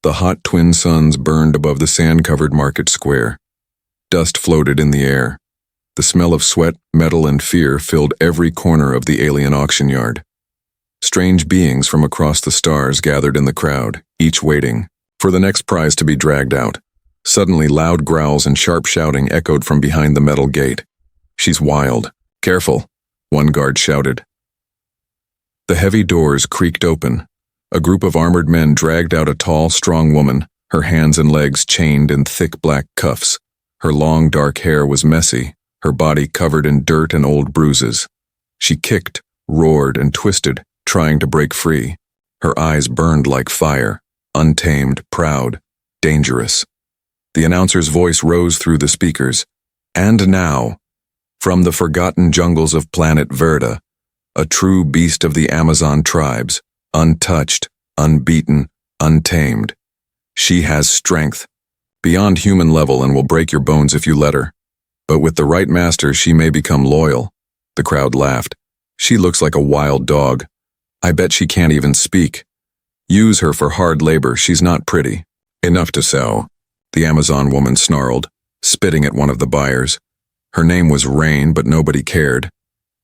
The hot twin suns burned above the sand-covered market square. Dust floated in the air. The smell of sweat, metal, and fear filled every corner of the alien auction yard. Strange beings from across the stars gathered in the crowd, each waiting for the next prize to be dragged out. Suddenly, loud growls and sharp shouting echoed from behind the metal gate. "She's wild. Careful," one guard shouted. The heavy doors creaked open. A group of armored men dragged out a tall, strong woman, her hands and legs chained in thick black cuffs. Her long, dark hair was messy, her body covered in dirt and old bruises. She kicked, roared, and twisted, trying to break free. Her eyes burned like fire, untamed, proud, dangerous. The announcer's voice rose through the speakers. "And now, from the forgotten jungles of planet Verda, a true beast of the Amazon tribes, untouched, unbeaten, untamed. She has strength, beyond human level, and will break your bones if you let her. But with the right master, she may become loyal." The crowd laughed. "She looks like a wild dog. I bet she can't even speak. Use her for hard labor, she's not pretty." "Enough to sell," the Amazon woman snarled, spitting at one of the buyers. Her name was Rain, but nobody cared.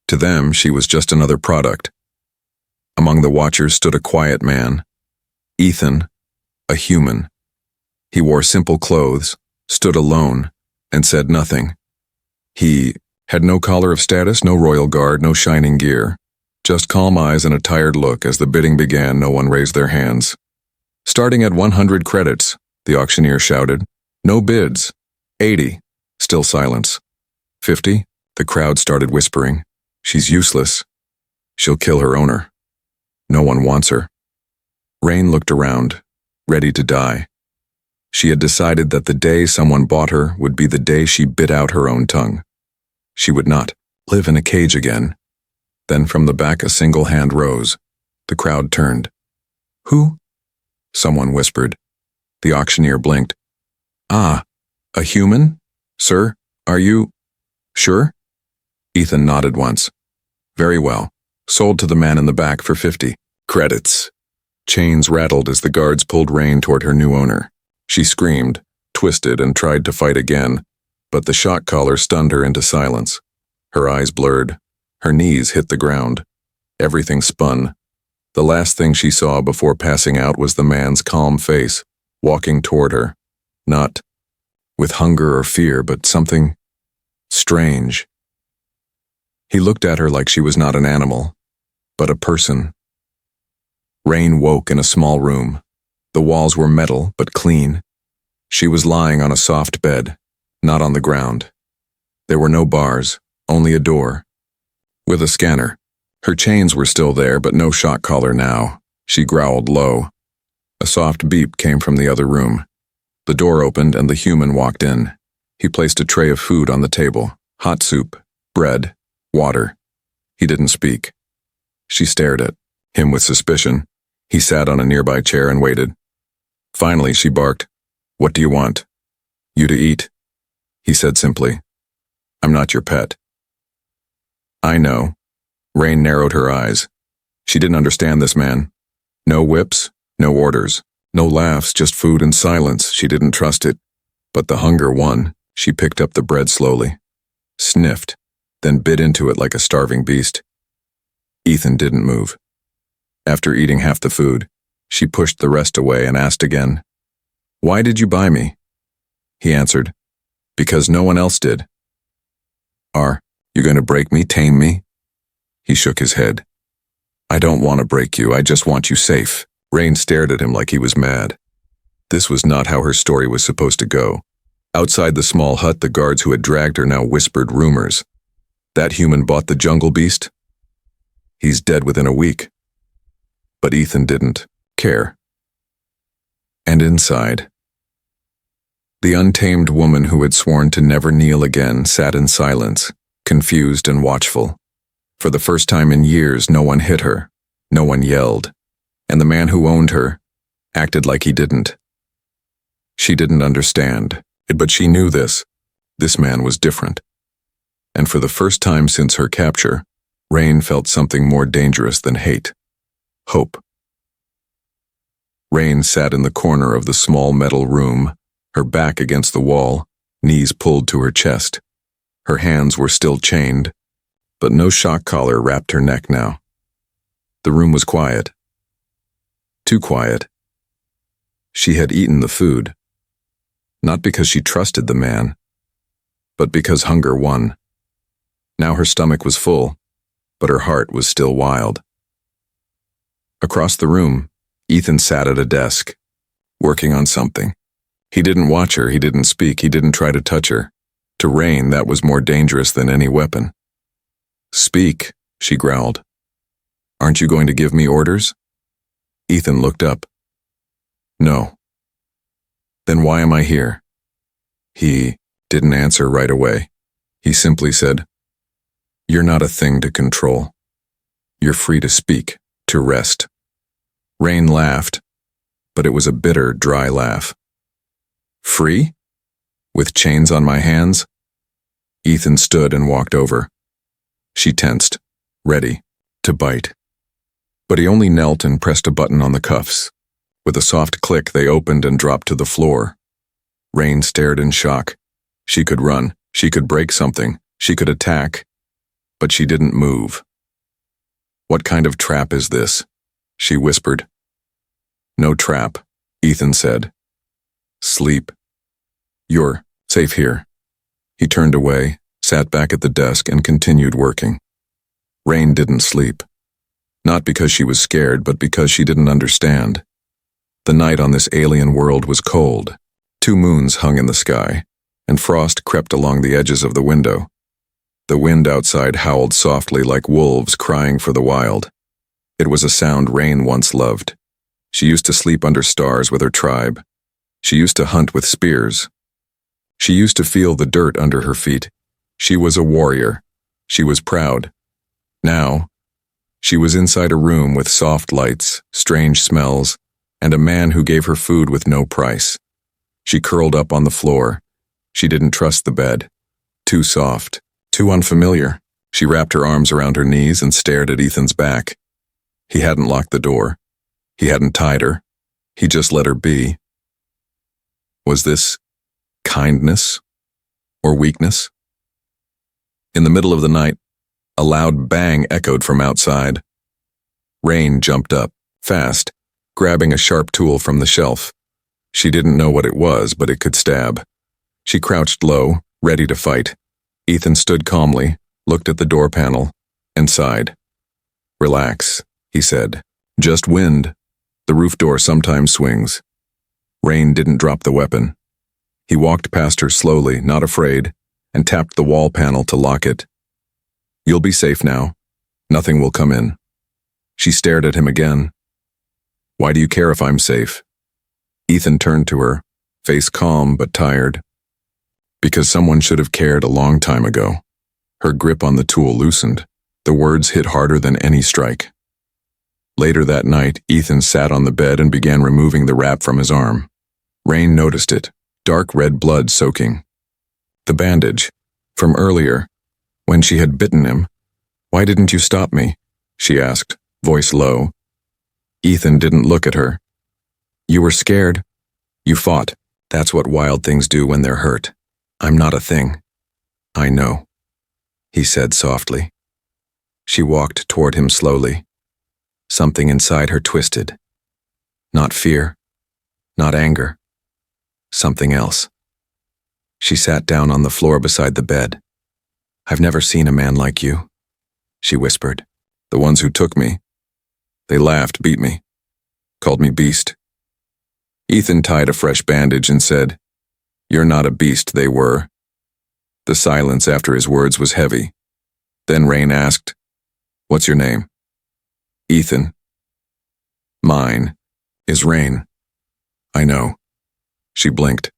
To them, she was just another product. Among the watchers stood a quiet man. Ethan, a human. He wore simple clothes, stood alone, and said nothing. He had no collar of status, no royal guard, no shining gear. Just calm eyes and a tired look. As the bidding began, no one raised their hands. "Starting at 100 credits, the auctioneer shouted. "No bids." 80. Still silence. 50. The crowd started whispering. "She's useless. She'll kill her owner. No one wants her." Rain looked around, ready to die. She had decided that the day someone bought her would be the day she bit out her own tongue. She would not live in a cage again. Then from the back a single hand rose. The crowd turned. "Who?" someone whispered. The auctioneer blinked. "Ah, a human? Sir, are you sure?" Ethan nodded once. "Very well. Sold to the man in the back for 50 credits." Chains rattled as the guards pulled Rain toward her new owner. She screamed, twisted, and tried to fight again, but the shock collar stunned her into silence. Her eyes blurred. Her knees hit the ground. Everything spun. The last thing she saw before passing out was the man's calm face, walking toward her, not with hunger or fear, but something strange. He looked at her like she was not an animal, but a person. Rain woke in a small room. The walls were metal, but clean. She was lying on a soft bed, not on the ground. There were no bars, only a door. With a scanner. Her chains were still there, but no shock collar now. She growled low. A soft beep came from the other room. The door opened and the human walked in. He placed a tray of food on the table. Hot soup, bread, water. He didn't speak. She stared at him with suspicion. He sat on a nearby chair and waited. Finally, she barked, "What do you want?" "You to eat," he said simply. "I'm not your pet." "I know." Rain narrowed her eyes. She didn't understand this man. No whips, no orders, no laughs, just food and silence. She didn't trust it. But the hunger won. She picked up the bread slowly, sniffed, then bit into it like a starving beast. Ethan didn't move. After eating half the food, she pushed the rest away and asked again, "Why did you buy me?" He answered, "Because no one else did." "Are you going to break me, tame me?" He shook his head. "I don't want to break you, I just want you safe." Rain stared at him like he was mad. This was not how her story was supposed to go. Outside the small hut, the guards who had dragged her now whispered rumors. That human bought the jungle beast? He's dead within a week. But Ethan didn't care. And inside, the untamed woman who had sworn to never kneel again sat in silence, confused and watchful. For the first time in years, no one hit her, no one yelled, and the man who owned her acted like he didn't. She didn't understand, but she knew this. This man was different. And for the first time since her capture, Rain felt something more dangerous than hate. Hope. Rain sat in the corner of the small metal room, her back against the wall, knees pulled to her chest. Her hands were still chained, but no shock collar wrapped her neck now. The room was quiet. Too quiet. She had eaten the food, not because she trusted the man, but because hunger won. Now her stomach was full, but her heart was still wild. Across the room, Ethan sat at a desk, working on something. He didn't watch her, he didn't speak, he didn't try to touch her. To Rain, that was more dangerous than any weapon. "Speak," she growled. "Aren't you going to give me orders?" Ethan looked up. "No." "Then why am I here?" He didn't answer right away. He simply said, "You're not a thing to control. You're free to speak, to rest." Rain laughed, but it was a bitter, dry laugh. "Free? With chains on my hands?" Ethan stood and walked over. She tensed, ready to bite. But he only knelt and pressed a button on the cuffs. With a soft click, they opened and dropped to the floor. Rain stared in shock. She could run, she could break something, she could attack, but she didn't move. "What kind of trap is this?" she whispered. "No trap," Ethan said. "Sleep. You're safe here." He turned away, sat back at the desk, and continued working. Rain didn't sleep. Not because she was scared, but because she didn't understand. The night on this alien world was cold. 2 moons hung in the sky, and frost crept along the edges of the window. The wind outside howled softly like wolves crying for the wild. It was a sound Rain once loved. She used to sleep under stars with her tribe. She used to hunt with spears. She used to feel the dirt under her feet. She was a warrior. She was proud. Now, she was inside a room with soft lights, strange smells, and a man who gave her food with no price. She curled up on the floor. She didn't trust the bed. Too soft, too unfamiliar. She wrapped her arms around her knees and stared at Ethan's back. He hadn't locked the door. He hadn't tied her. He just let her be. Was this kindness or weakness? In the middle of the night, a loud bang echoed from outside. Rain jumped up, fast, grabbing a sharp tool from the shelf. She didn't know what it was, but it could stab. She crouched low, ready to fight. Ethan stood calmly, looked at the door panel, and sighed. "Relax," he said. "Just wind. The roof door sometimes swings." Rain didn't drop the weapon. He walked past her slowly, not afraid, and tapped the wall panel to lock it. "You'll be safe now. Nothing will come in." She stared at him again. "Why do you care if I'm safe?" Ethan turned to her, face calm but tired. "Because someone should have cared a long time ago." Her grip on the tool loosened. The words hit harder than any strike. Later that night, Ethan sat on the bed and began removing the wrap from his arm. Rain noticed it, dark red blood soaking. The bandage, from earlier, when she had bitten him. "Why didn't you stop me?" she asked, voice low. Ethan didn't look at her. "You were scared. You fought. That's what wild things do when they're hurt. I'm not a thing." "I know," he said softly. She walked toward him slowly. Something inside her twisted. Not fear, not anger. Something else. She sat down on the floor beside the bed. "I've never seen a man like you," she whispered. "The ones who took me. They laughed, beat me, called me beast." Ethan tied a fresh bandage and said, "You're not a beast, they were." The silence after his words was heavy. Then Rain asked, "What's your name?" "Ethan." "Mine is Rain." "I know." She blinked.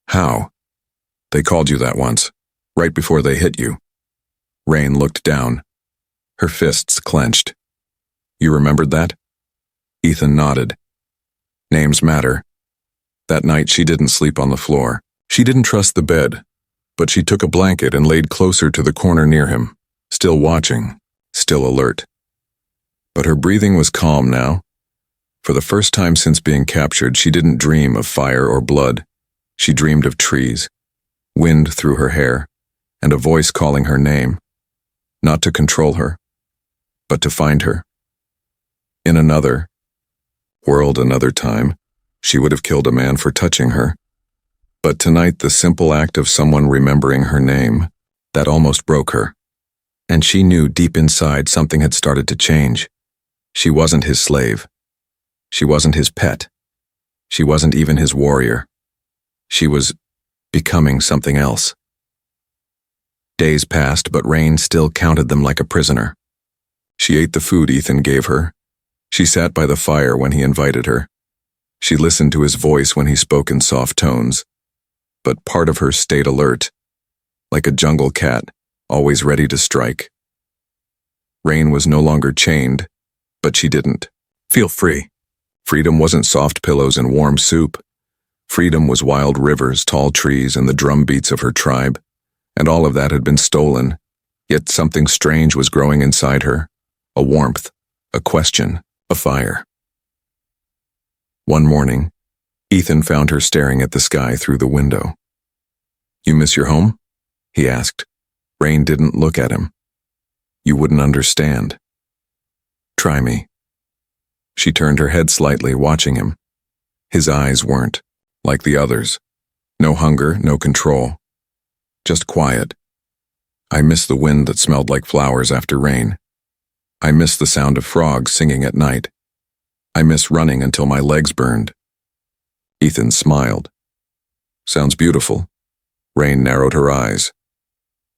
"How?" "They called you that once, right before they hit you." Rain looked down. Her fists clenched. "You remembered that?" Ethan nodded. Names matter. That night she didn't sleep on the floor. She didn't trust the bed, but she took a blanket and laid closer to the corner near him, still watching, still alert. But her breathing was calm now. For the first time since being captured, she didn't dream of fire or blood. She dreamed of trees, wind through her hair, and a voice calling her name, not to control her, but to find her. In another world, another time, she would have killed a man for touching her. But tonight, the simple act of someone remembering her name, that almost broke her. And she knew deep inside something had started to change. She wasn't his slave. She wasn't his pet. She wasn't even his warrior. She was becoming something else. Days passed, but Rain still counted them like a prisoner. She ate the food Ethan gave her. She sat by the fire when he invited her. She listened to his voice when he spoke in soft tones. But part of her stayed alert, like a jungle cat, always ready to strike. Rain was no longer chained, but she didn't feel free. Freedom wasn't soft pillows and warm soup. Freedom was wild rivers, tall trees, and the drum beats of her tribe. And all of that had been stolen, yet something strange was growing inside her. A warmth, a question, a fire. One morning, Ethan found her staring at the sky through the window. "You miss your home?" he asked. Rain didn't look at him. "You wouldn't understand." "Try me." She turned her head slightly, watching him. His eyes weren't like the others. No hunger, no control. Just quiet. "I miss the wind that smelled like flowers after rain. I miss the sound of frogs singing at night. I miss running until my legs burned." Ethan smiled. "Sounds beautiful." Rain narrowed her eyes.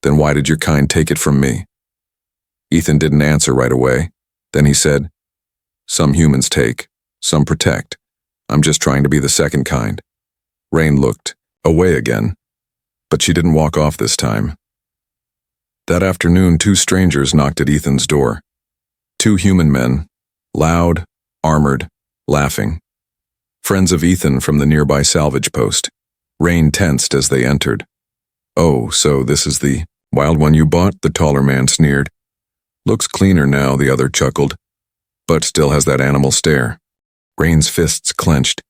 "Then why did your kind take it from me?" Ethan didn't answer right away. Then he said, "Some humans take, some protect. I'm just trying to be the second kind." Rain looked away again, but she didn't walk off this time. That afternoon, two strangers knocked at Ethan's door. Two human men, loud, armored, laughing. Friends of Ethan from the nearby salvage post. Rain tensed as they entered. "Oh, so this is the wild one you bought?" the taller man sneered. "Looks cleaner now," the other chuckled, "but still has that animal stare." Rain's fists clenched.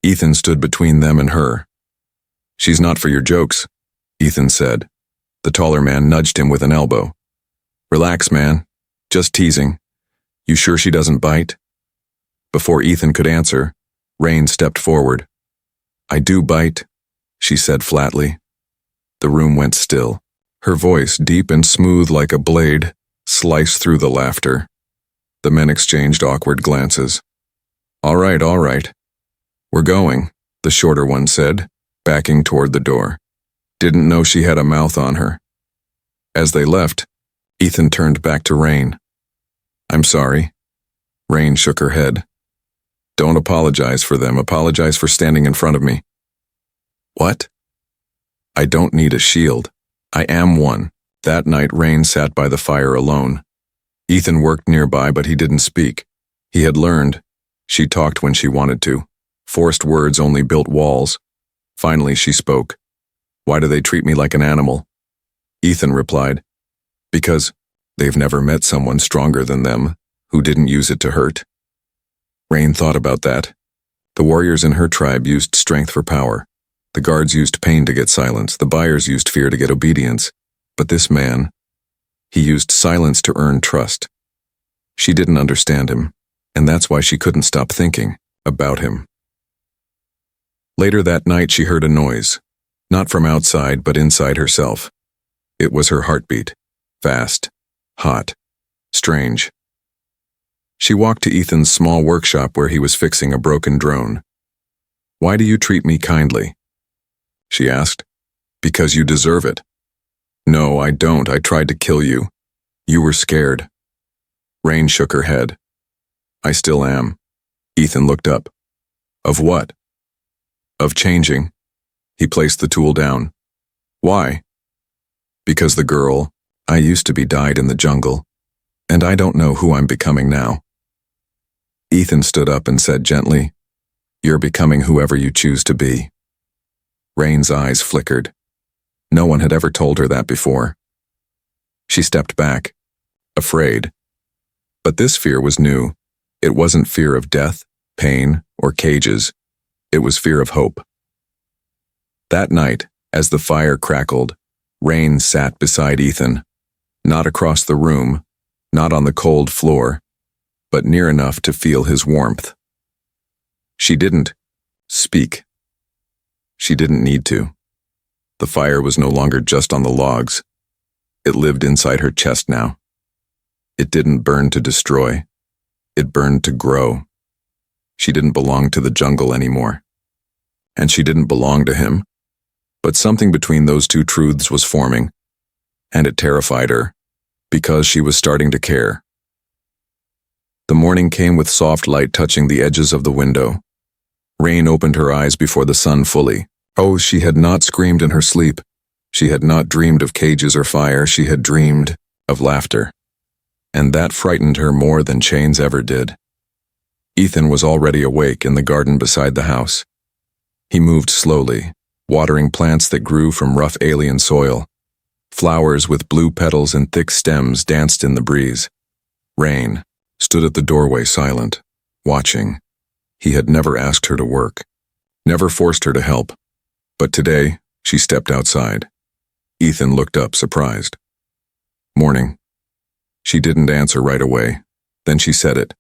Ethan stood between them and her. "She's not for your jokes," Ethan said. The taller man nudged him with an elbow. "Relax, man. Just teasing. You sure she doesn't bite?" Before Ethan could answer, Rain stepped forward. "I do bite," she said flatly. The room went still. Her voice, deep and smooth like a blade, sliced through the laughter. The men exchanged awkward glances. All right. We're going," the shorter one said, backing toward the door. "Didn't know she had a mouth on her." As they left, Ethan turned back to Rain. "I'm sorry." Rain shook her head. "Don't apologize for them. Apologize for standing in front of me." "What?" "I don't need a shield. I am one." That night, Rain sat by the fire alone. Ethan worked nearby, but he didn't speak. He had learned. She talked when she wanted to. Forced words only built walls. Finally, she spoke. "Why do they treat me like an animal?" Ethan replied, "Because they've never met someone stronger than them, who didn't use it to hurt." Rain thought about that. The warriors in her tribe used strength for power. The guards used pain to get silence. The buyers used fear to get obedience. But this man, he used silence to earn trust. She didn't understand him, and that's why she couldn't stop thinking about him. Later that night, she heard a noise, not from outside, but inside herself. It was her heartbeat, fast, hot, strange. She walked to Ethan's small workshop where he was fixing a broken drone. "Why do you treat me kindly?" she asked. "Because you deserve it." "No, I don't. I tried to kill you. You were scared." Rain shook her head. "I still am." Ethan looked up. "Of what?" "Of changing." He placed the tool down. "Why?" "Because the girl I used to be died in the jungle, and I don't know who I'm becoming now." Ethan stood up and said gently, "You're becoming whoever you choose to be." Rain's eyes flickered. No one had ever told her that before. She stepped back, afraid. But this fear was new. It wasn't fear of death. pain, or cages. It was fear of hope. That night, as the fire crackled, Rain sat beside Ethan, not across the room, not on the cold floor, but near enough to feel his warmth. She didn't speak. She didn't need to. The fire was no longer just on the logs. It lived inside her chest now. It didn't burn to destroy. It burned to grow. She didn't belong to the jungle anymore. And she didn't belong to him. But something between those two truths was forming, and it terrified her, because she was starting to care. The morning came with soft light touching the edges of the window. Rain opened her eyes before the sun fully. Oh, she had not screamed in her sleep. She had not dreamed of cages or fire. She had dreamed of laughter. And that frightened her more than chains ever did. Ethan was already awake in the garden beside the house. He moved slowly, watering plants that grew from rough alien soil. Flowers with blue petals and thick stems danced in the breeze. Rain stood at the doorway silent, watching. He had never asked her to work, never forced her to help. But today, she stepped outside. Ethan looked up, surprised. Morning. She didn't answer right away. Then she said it.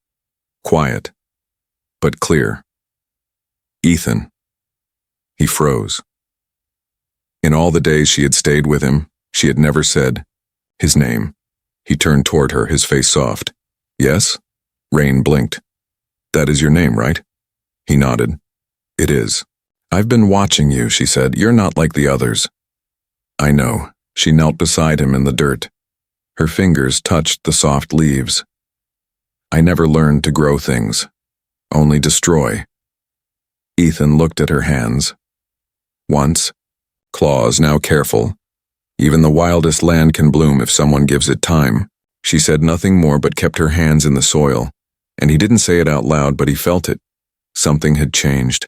Quiet, but clear. Ethan. He froze. In all the days she had stayed with him, she had never said his name. He turned toward her, his face soft. Yes? Rain blinked. That is your name, right? He nodded. It is. I've been watching you, she said. You're not like the others. I know. She knelt beside him in the dirt. Her fingers touched the soft leaves. I never learned to grow things, only destroy. Ethan looked at her hands. Once, claws, now careful. Even the wildest land can bloom if someone gives it time. She said nothing more but kept her hands in the soil, and he didn't say it out loud, but he felt it. Something had changed.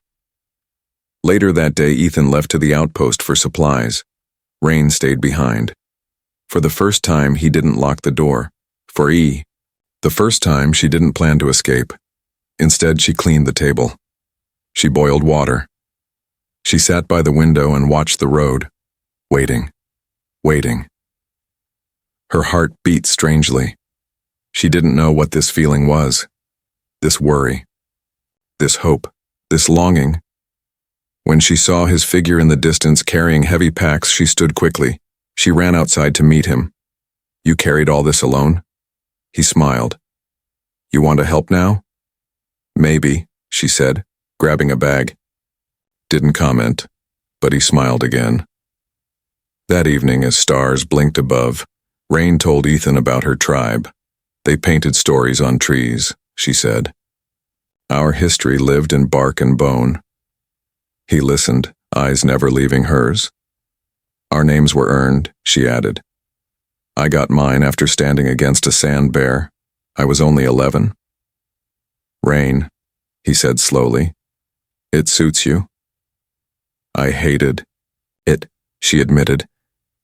Later that day, Ethan left to the outpost for supplies. Rain stayed behind. For the first time, he didn't lock the door. The first time, she didn't plan to escape. Instead, she cleaned the table. She boiled water. She sat by the window and watched the road, waiting. Her heart beat strangely. She didn't know what this feeling was. This worry. This hope. This longing. When she saw his figure in the distance carrying heavy packs, she stood quickly. She ran outside to meet him. You carried all this alone? He smiled. You want to help now? Maybe, she said, grabbing a bag. Didn't comment, but he smiled again. That evening, as stars blinked above, Rain told Ethan about her tribe. They painted stories on trees, she said. Our history lived in bark and bone. He listened, eyes never leaving hers. Our names were earned, she added. I got mine after standing against a sand bear. I was only 11. Rain, he said slowly. It suits you. I hated it, she admitted.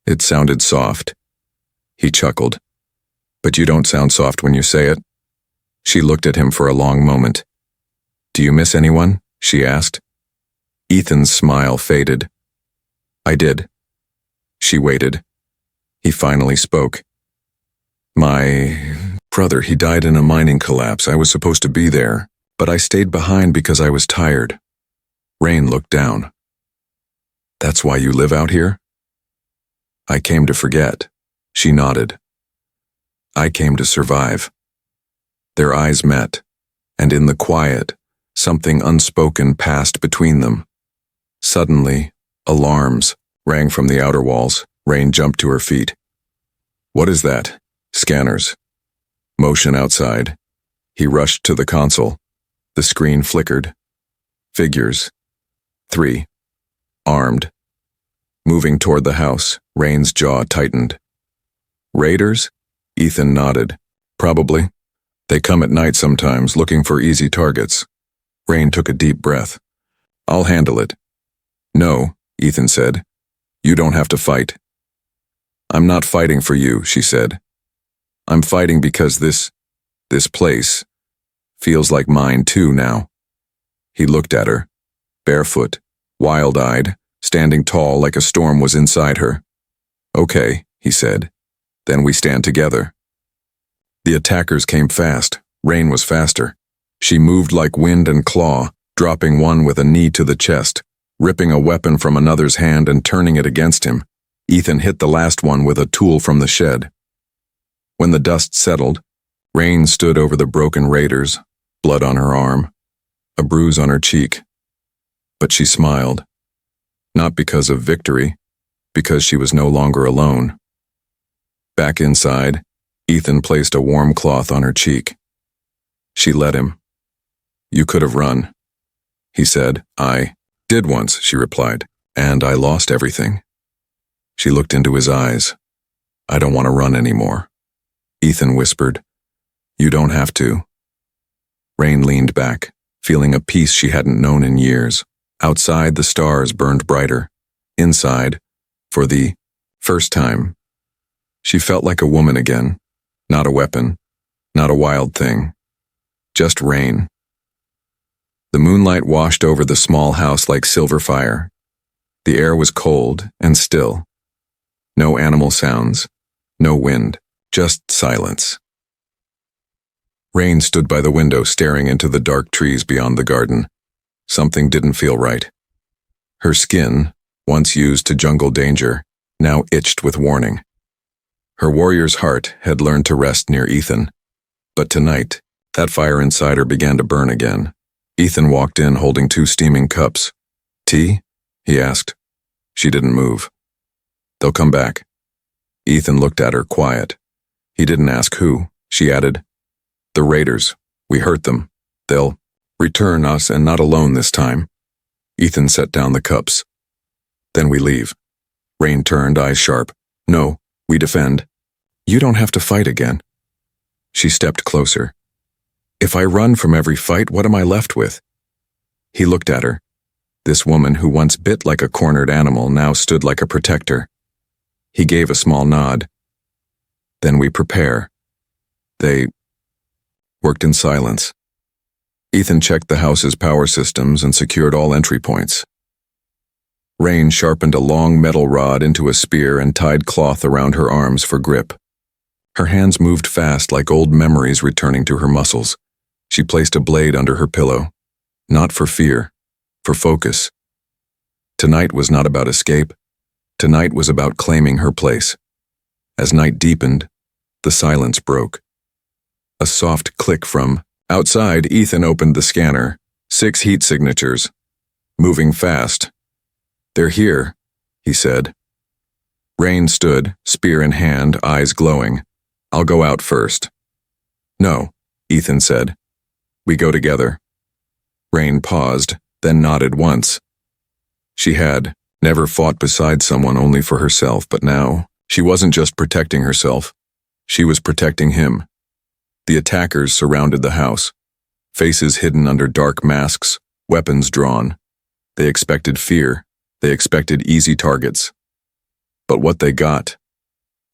It sounded soft. He chuckled. But you don't sound soft when you say it. She looked at him for a long moment. Do you miss anyone? She asked. Ethan's smile faded. I did. She waited. He finally spoke. My brother, he died in a mining collapse. I was supposed to be there, but I stayed behind because I was tired. Rain looked down. That's why you live out here? I came to forget. She nodded. I came to survive. Their eyes met, and in the quiet, something unspoken passed between them. Suddenly, alarms rang from the outer walls. Rain jumped to her feet. What is that? Scanners. Motion outside. He rushed to the console. The screen flickered. Figures. 3. Armed. Moving toward the house, Rain's jaw tightened. Raiders? Ethan nodded. Probably. They come at night sometimes, looking for easy targets. Rain took a deep breath. I'll handle it. No, Ethan said. You don't have to fight. I'm not fighting for you, she said. I'm fighting because this place feels like mine too now. He looked at her, barefoot, wild-eyed, standing tall like a storm was inside her. "Okay," he said. "Then we stand together." The attackers came fast. Rain was faster. She moved like wind and claw, dropping one with a knee to the chest, ripping a weapon from another's hand and turning it against him. Ethan hit the last one with a tool from the shed. When the dust settled, Rain stood over the broken raiders, blood on her arm, a bruise on her cheek. But she smiled. Not because of victory, because she was no longer alone. Back inside, Ethan placed a warm cloth on her cheek. She let him. "You could have run," he said. "I did once," she replied, "and I lost everything." She looked into his eyes. "I don't want to run anymore." Ethan whispered, "You don't have to." Rain leaned back, feeling a peace she hadn't known in years. Outside, the stars burned brighter. Inside, for the first time, she felt like a woman again. Not a weapon, not a wild thing. Just rain. The moonlight washed over the small house like silver fire. The air was cold and still. No animal sounds, no wind, just silence. Rain stood by the window staring into the dark trees beyond the garden. Something didn't feel right. Her skin, once used to jungle danger, now itched with warning. Her warrior's heart had learned to rest near Ethan. But tonight, that fire inside her began to burn again. Ethan walked in holding 2 steaming cups. "Tea?" he asked. She didn't move. "They'll come back." Ethan looked at her, quiet. He didn't ask who. She added, "The raiders. We hurt them. They'll return us, and not alone this time." Ethan set down the cups. "Then we leave." Rain turned, eyes sharp. "No, we defend. You don't have to fight again." She stepped closer. "If I run from every fight, what am I left with?" He looked at her. This woman who once bit like a cornered animal now stood like a protector. He gave a small nod. "Then we prepare." They worked in silence. Ethan checked the house's power systems and secured all entry points. Rain sharpened a long metal rod into a spear and tied cloth around her arms for grip. Her hands moved fast like old memories returning to her muscles. She placed a blade under her pillow. Not for fear, for focus. Tonight was not about escape. Tonight was about claiming her place. As night deepened, the silence broke. A soft click from outside. Ethan opened the scanner. 6 heat signatures. Moving fast. "They're here," he said. Rain stood, spear in hand, eyes glowing. "I'll go out first." "No," Ethan said. "We go together." Rain paused, then nodded once. She had never fought beside someone only for herself, but now, she wasn't just protecting herself. She was protecting him. The attackers surrounded the house, faces hidden under dark masks, weapons drawn. They expected fear. They expected easy targets. But what they got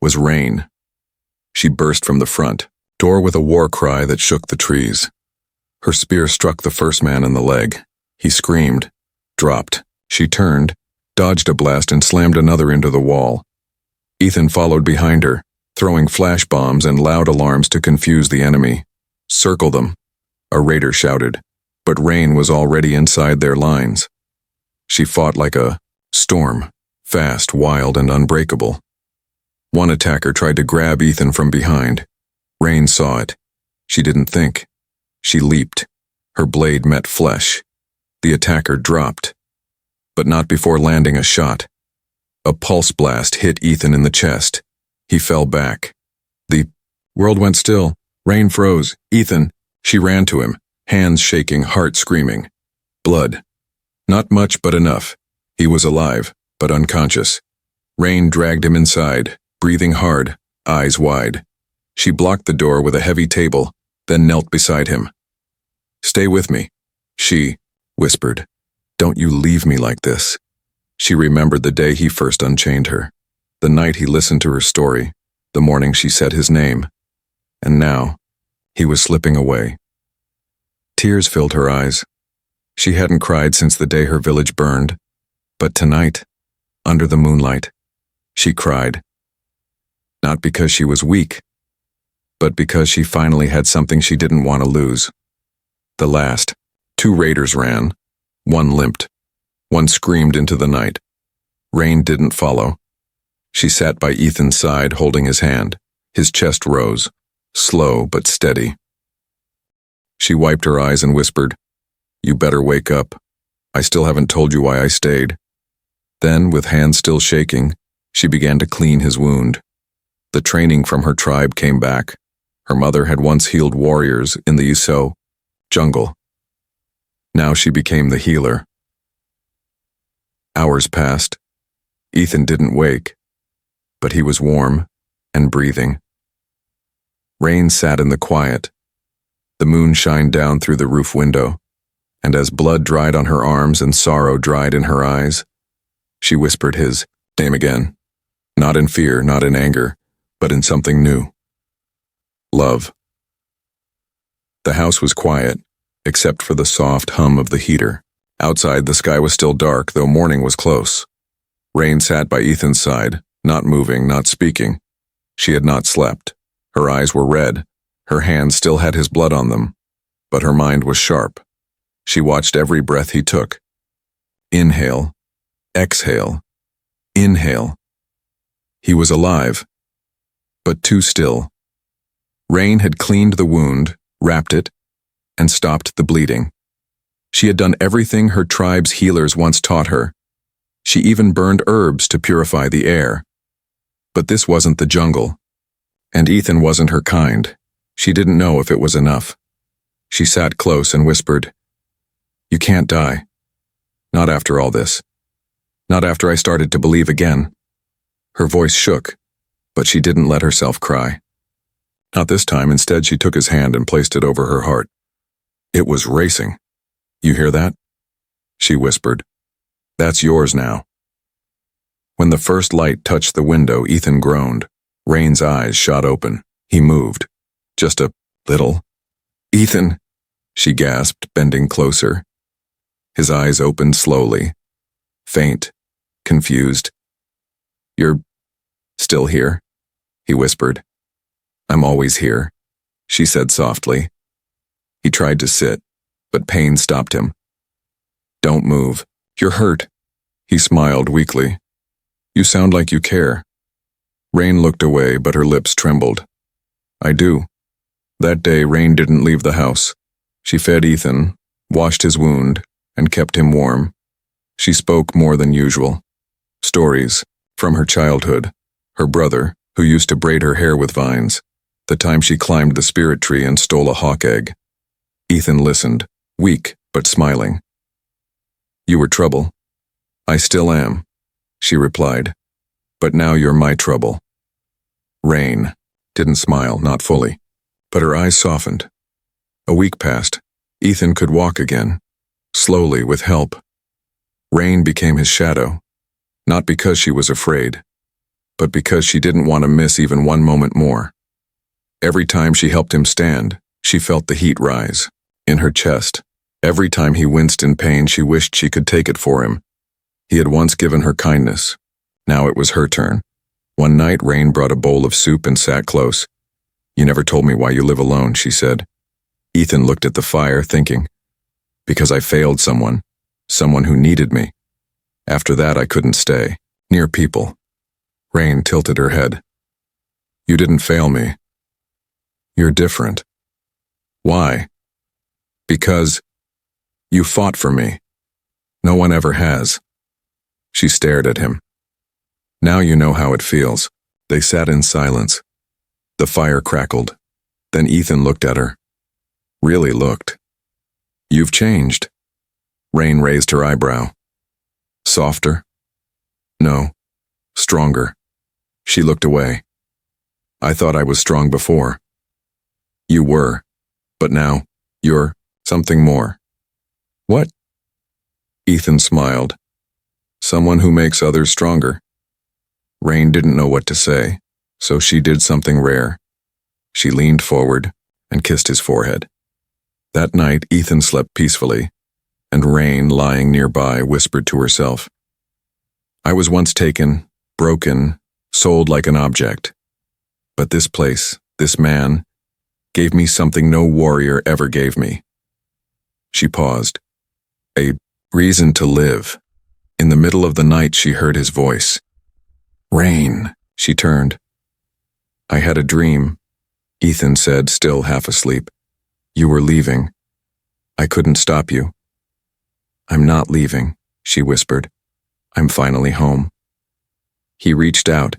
was Rain. She burst from the front door with a war cry that shook the trees. Her spear struck the first man in the leg. He screamed, dropped. She turned, dodged a blast and slammed another into the wall. Ethan followed behind her, throwing flash bombs and loud alarms to confuse the enemy. "Circle them," a raider shouted, but Rain was already inside their lines. She fought like a storm, fast, wild, and unbreakable. One attacker tried to grab Ethan from behind. Rain saw it. She didn't think. She leaped. Her blade met flesh. The attacker dropped, but not before landing a shot. A pulse blast hit Ethan in the chest. He fell back. The world went still. Rain froze. "Ethan!" She ran to him, hands shaking, heart screaming. Blood. Not much, but enough. He was alive, but unconscious. Rain dragged him inside, breathing hard, eyes wide. She blocked the door with a heavy table, then knelt beside him. "Stay with me," she whispered. "Don't you leave me like this." She remembered the day he first unchained her, the night he listened to her story, the morning she said his name. And now, he was slipping away. Tears filled her eyes. She hadn't cried since the day her village burned, but tonight, under the moonlight, she cried. Not because she was weak, but because she finally had something she didn't want to lose. The last. 2 raiders ran. 1 limped. 1 screamed into the night. Rain didn't follow. She sat by Ethan's side, holding his hand. His chest rose, slow but steady. She wiped her eyes and whispered, "You better wake up. I still haven't told you why I stayed." Then, with hands still shaking, she began to clean his wound. The training from her tribe came back. Her mother had once healed warriors in the Xeno jungle. Now she became the healer. Hours passed. Ethan didn't wake, but he was warm and breathing. Rain sat in the quiet. The moon shined down through the roof window, and as blood dried on her arms and sorrow dried in her eyes, she whispered his name again, not in fear, not in anger, but in something new. Love. The house was quiet, except for the soft hum of the heater. Outside, the sky was still dark, though morning was close. Rain sat by Ethan's side, not moving, not speaking. She had not slept. Her eyes were red. Her hands still had his blood on them, but her mind was sharp. She watched every breath he took. Inhale, exhale, inhale. He was alive, but too still. Rain had cleaned the wound, wrapped it, and stopped the bleeding. She had done everything her tribe's healers once taught her. She even burned herbs to purify the air. But this wasn't the jungle, and Ethan wasn't her kind. She didn't know if it was enough. She sat close and whispered, "You can't die. Not after all this. Not after I started to believe again." Her voice shook, but she didn't let herself cry. Not this time. Instead, she took his hand and placed it over her heart. It was racing. "You hear that?" she whispered. "That's yours now." When the first light touched the window, Ethan groaned. Rain's eyes shot open. He moved. Just a little. "Ethan," she gasped, bending closer. His eyes opened slowly, faint, confused. "You're still here?" he whispered. "I'm always here," she said softly. He tried to sit, but pain stopped him. "Don't move. You're hurt." He smiled weakly. "You sound like you care." Rain looked away, but her lips trembled. "I do." That day, Rain didn't leave the house. She fed Ethan, washed his wound, and kept him warm. She spoke more than usual. Stories from her childhood, her brother, who used to braid her hair with vines, the time she climbed the spirit tree and stole a hawk egg. Ethan listened, weak but smiling. "You were trouble." "I still am," she replied. "But now you're my trouble." Rain didn't smile, not fully, but her eyes softened. A week passed. Ethan could walk again, slowly with help. Rain became his shadow, not because she was afraid, but because she didn't want to miss even one moment more. Every time she helped him stand, she felt the heat rise in her chest. Every time he winced in pain, she wished she could take it for him. He had once given her kindness. Now it was her turn. One night, Rain brought a bowl of soup and sat close. "You never told me why you live alone," she said. Ethan looked at the fire, thinking, "Because I failed someone who needed me. After that, I couldn't stay near people." Rain tilted her head. "You didn't fail me. You're different." "Why?" "Because you fought for me. No one ever has." She stared at him. "Now you know how it feels." They sat in silence. The fire crackled. Then Ethan looked at her. Really looked. "You've changed." Rain raised her eyebrow. "Softer?" "No. Stronger." She looked away. "I thought I was strong before." "You were, but now, you're something more." "What?" Ethan smiled. "Someone who makes others stronger." Rain didn't know what to say, so she did something rare. She leaned forward and kissed his forehead. That night, Ethan slept peacefully, and Rain, lying nearby, whispered to herself, I was once taken, broken, sold like an object. But this place, this man, gave me something no warrior ever gave me. She paused. A reason to live. In the middle of the night she heard his voice. Rain, she turned. I had a dream, Ethan said, still half asleep. You were leaving. I couldn't stop you. I'm not leaving, she whispered. I'm finally home. He reached out,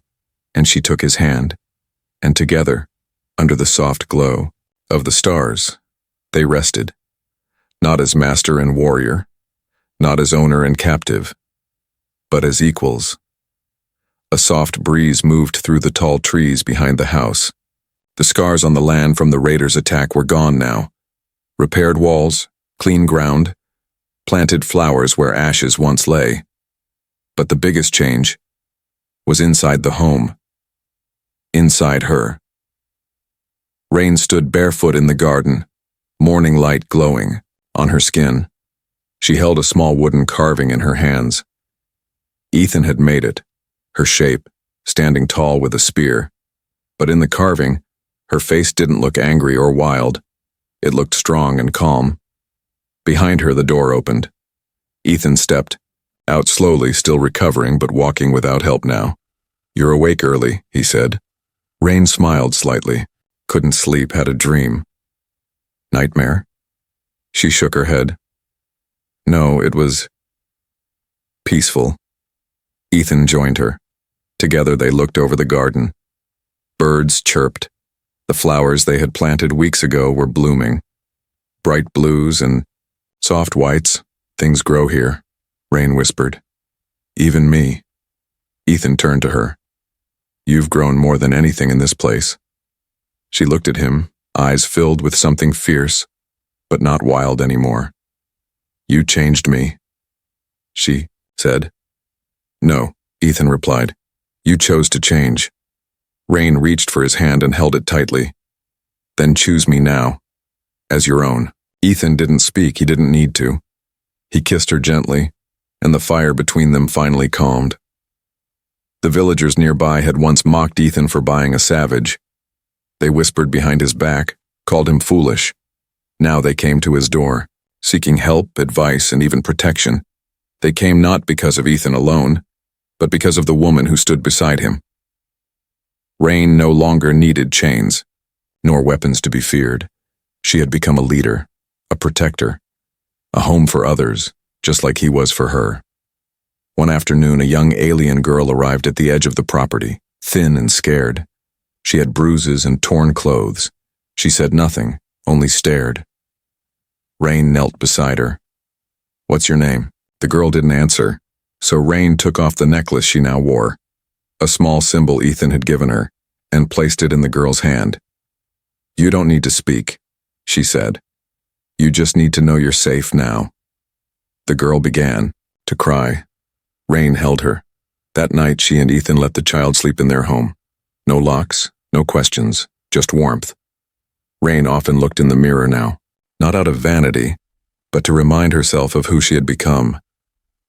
and she took his hand, and together, under the soft glow of the stars, they rested, not as master and warrior, not as owner and captive, but as equals. A soft breeze moved through the tall trees behind the house. The scars on the land from the raiders' attack were gone now. Repaired walls, clean ground, planted flowers where ashes once lay. But the biggest change was inside the home. Inside her. Rain stood barefoot in the garden, morning light glowing on her skin. She held a small wooden carving in her hands. Ethan had made it, her shape, standing tall with a spear. But in the carving, her face didn't look angry or wild. It looked strong and calm. Behind her, the door opened. Ethan stepped, out slowly, still recovering but walking without help now. You're awake early, he said. Rain smiled slightly. Couldn't sleep, had a dream. Nightmare? She shook her head. No, it was peaceful. Ethan joined her. Together they looked over the garden. Birds chirped. The flowers they had planted weeks ago were blooming. Bright blues and soft whites. Things grow here, Rain whispered. Even me. Ethan turned to her. You've grown more than anything in this place. She looked at him, eyes filled with something fierce, but not wild anymore. You changed me, she said. No, Ethan replied. You chose to change. Rain reached for his hand and held it tightly. Then choose me now, as your own. Ethan didn't speak, he didn't need to. He kissed her gently, and the fire between them finally calmed. The villagers nearby had once mocked Ethan for buying a savage. They whispered behind his back, called him foolish. Now they came to his door, seeking help, advice, and even protection. They came not because of Ethan alone, but because of the woman who stood beside him. Rain no longer needed chains, nor weapons to be feared. She had become a leader, a protector, a home for others, just like he was for her. One afternoon, a young alien girl arrived at the edge of the property, thin and scared. She had bruises and torn clothes. She said nothing, only stared. Rain knelt beside her. What's your name? The girl didn't answer, so Rain took off the necklace she now wore, a small symbol Ethan had given her, and placed it in the girl's hand. You don't need to speak, she said. You just need to know you're safe now. The girl began to cry. Rain held her. That night she and Ethan let the child sleep in their home. No locks, no questions, just warmth. Rain often looked in the mirror now, not out of vanity, but to remind herself of who she had become.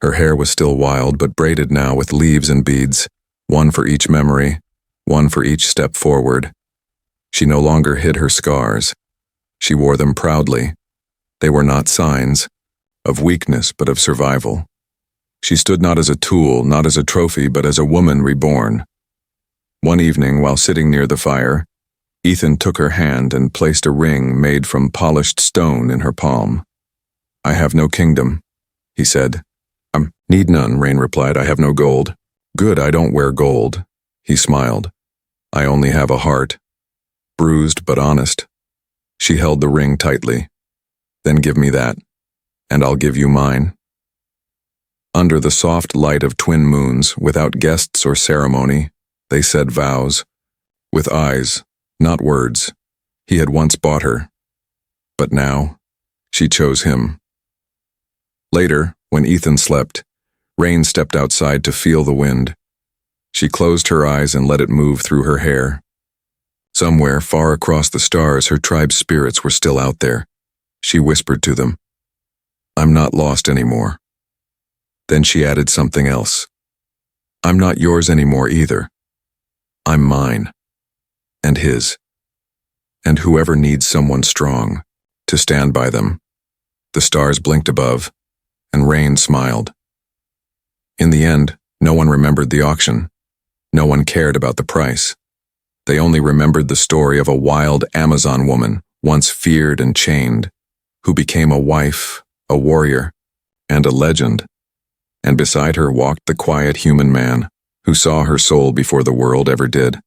Her hair was still wild, but braided now with leaves and beads, one for each memory, one for each step forward. She no longer hid her scars. She wore them proudly. They were not signs of weakness, but of survival. She stood not as a tool, not as a trophy, but as a woman reborn. One evening, while sitting near the fire, Ethan took her hand and placed a ring made from polished stone in her palm. I have no kingdom, he said. Need none, Rain replied. I have no gold. Good, I don't wear gold, he smiled. I only have a heart, bruised but honest. She held the ring tightly. Then give me that, and I'll give you mine. Under the soft light of twin moons, without guests or ceremony, they said vows, with eyes, not words. He had once bought her, but now she chose him. Later, when Ethan slept, Rain stepped outside to feel the wind. She closed her eyes and let it move through her hair. Somewhere far across the stars, her tribe's spirits were still out there. She whispered to them, I'm not lost anymore. Then she added something else. I'm not yours anymore either. I'm mine. And his. And whoever needs someone strong to stand by them. The stars blinked above, and rain smiled. In the end, no one remembered the auction. No one cared about the price. They only remembered the story of a wild Amazon woman, once feared and chained, who became a wife, a warrior, and a legend. And beside her walked the quiet human man, who saw her soul before the world ever did.